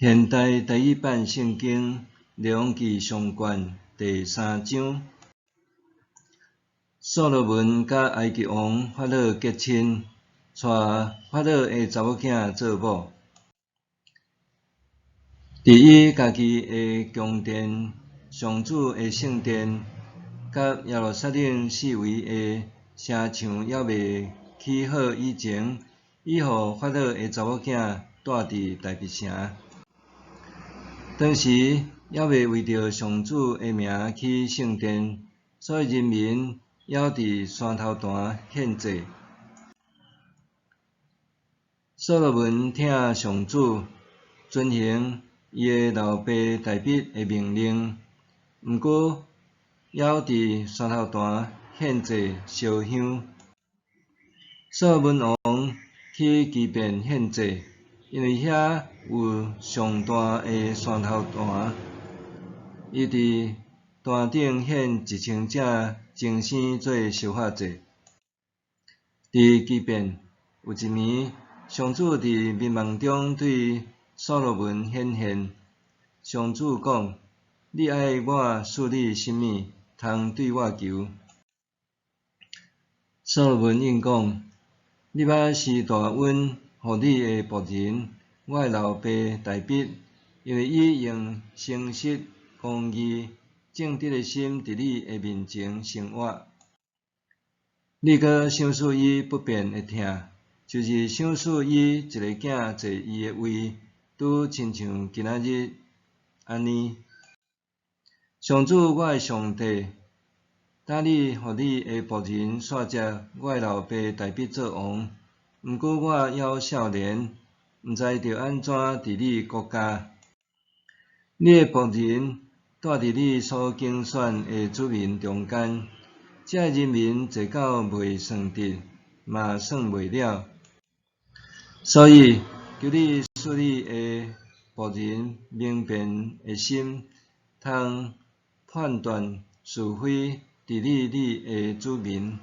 现代第一版圣经列王记上卷第3章。所罗门甲埃及王法老结亲，娶法老的查某囝做某。伫伊家己的宫殿、上主的圣殿，甲耶路撒冷四围的城墙还未起好以前，伊互法老的查某囝住伫大卫城。当时还未为着上主的名起圣殿，所以人民还伫山头段献祭。所罗门听上主遵行伊的老爸大卫的命令，毋过还伫山头段献祭烧香。所罗门王去基遍献祭，因为遐有上大的山头段，伊伫段顶献1000只精生做烧法祭。伫基遍有一暝，上主伫眠梦中对所罗门显现，上主讲：“你爱我赐你甚物，通对我求？”所罗门应讲：“你捌施大恩互你的仆人，我的老爸大卫，因为伊用诚实、公义、正直的心伫你的面前生活。你阁赏赐伊不变的疼，就是赏赐伊一个囝坐伊的位，拄亲像今仔日安尼。上主我的上帝，呾你互你的仆人煞接我的老爸大卫做王，毋过我还少年，毋知着安怎伫你国家。你的仆人住伫你所拣选的子民中间，这人民侪到袂算得，嘛算袂了。所以求你赐你的仆人明辨的心，通判断是非，治理你的子民。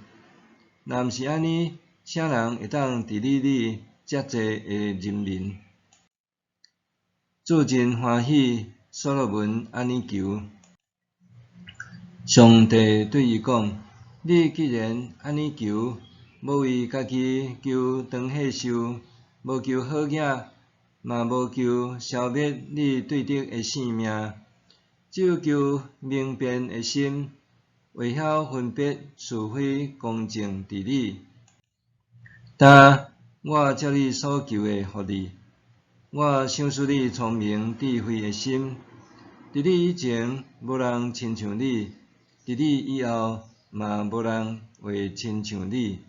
若毋是安尼，啥人会当治理你遮济的人民？主真欢喜，所罗门安尼求。上帝对伊讲：“你既然安尼求，无为家己求长岁寿，无求好囝，嘛无求消灭你对得的性命，只有求明辨的心，会晓分别是非公正治理。呾我照你所求的互你，我赏赐你聪明智慧的心。伫你以前无人亲像你，伫你以后嘛无人会亲像你。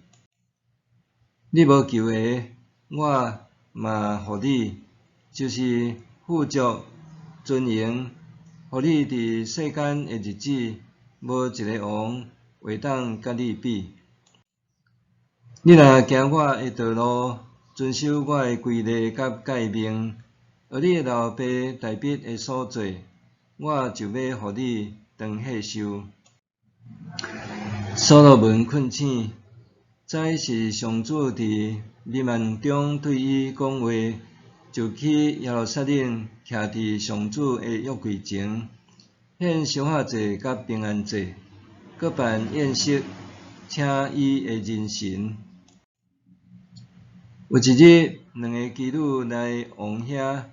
你无求的，我嘛互你，就是富足、尊荣，互你伫世间的日子，无一个王会当甲你比。你若行我的道路，遵守我的规例甲诫命，学你的老爸大卫的所做，我就要互你长岁寿。”所罗门困醒，知是上主伫眠梦中对伊讲话，就去耶路撒冷，徛伫上主的约柜前，献烧法祭甲平安祭，阁办宴席，请伊的人臣。有一日，两个妓女来王遐，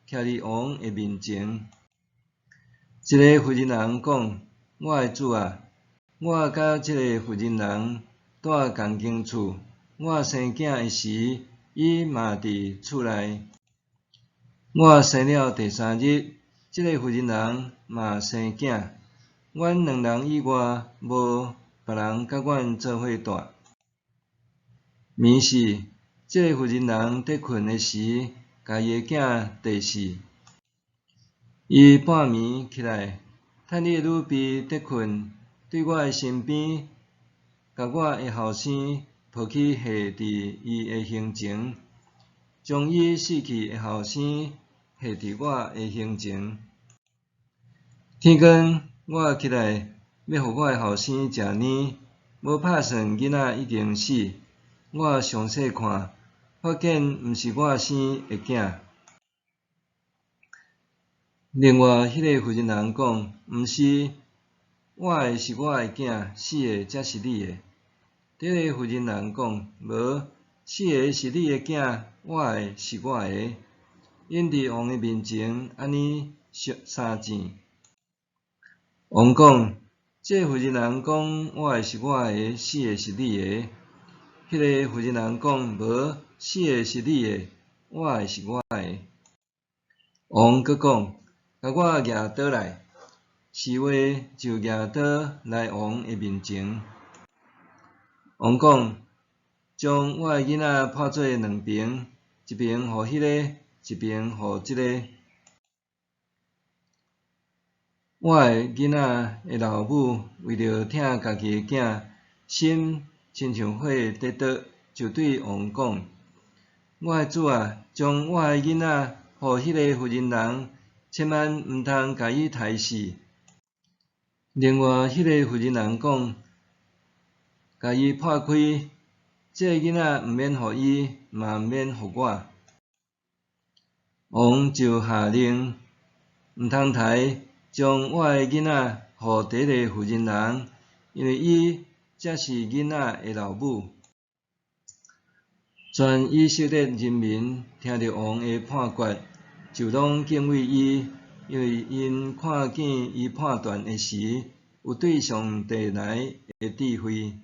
徛伫王的面前。一个妇人人讲：“我的主啊，我甲这个妇人人住同间厝，我生囝的时，伊嘛伫厝内。我生了第3日，这个妇人人嘛生囝。阮两人以外，无别人甲阮做伙住。暝时，这个妇人人伫困的时，家己的囝綴死。伊半暝起来，趁你的女婢伫困，对我的身边，甲我的后生抱去下伫伊的胸前，将伊死去的后生下伫我的胸前。天光，我起来要互我的后生食奶，无拍算囡仔已经死。我详细看，发现毋是我生的囝。另外，迄个负责人讲，毋是我的是我的囝，死的才是你的。第一个负责人讲，无，死的是你的囝，活的是我的。因伫王的面前安尼相争。王讲，这负责人讲，活的是我的，死的是你的。迄个负责人讲，无，死的是你的，活的是我的。王阁讲，甲我举刀来。是话就举刀来王的面前。王讲，将我的囡仔拍做两边，一边互迄个，一边互即个。我的囡仔的老母为着疼家己的囝，心亲像火得倒，就对王讲：我的主啊，将我的囡仔互迄个负责人，千万毋通甲伊杀死。另外，迄个负责人讲，甲伊破开，这个囡仔毋免互伊，嘛毋免互我。王就下令，毋通杀，将我的囡仔互第一个负责人，因为伊才是囡仔的老母。全以色列人民听到王的判决，就拢敬畏伊，因为因看见伊判断的时，有对上帝来的智慧。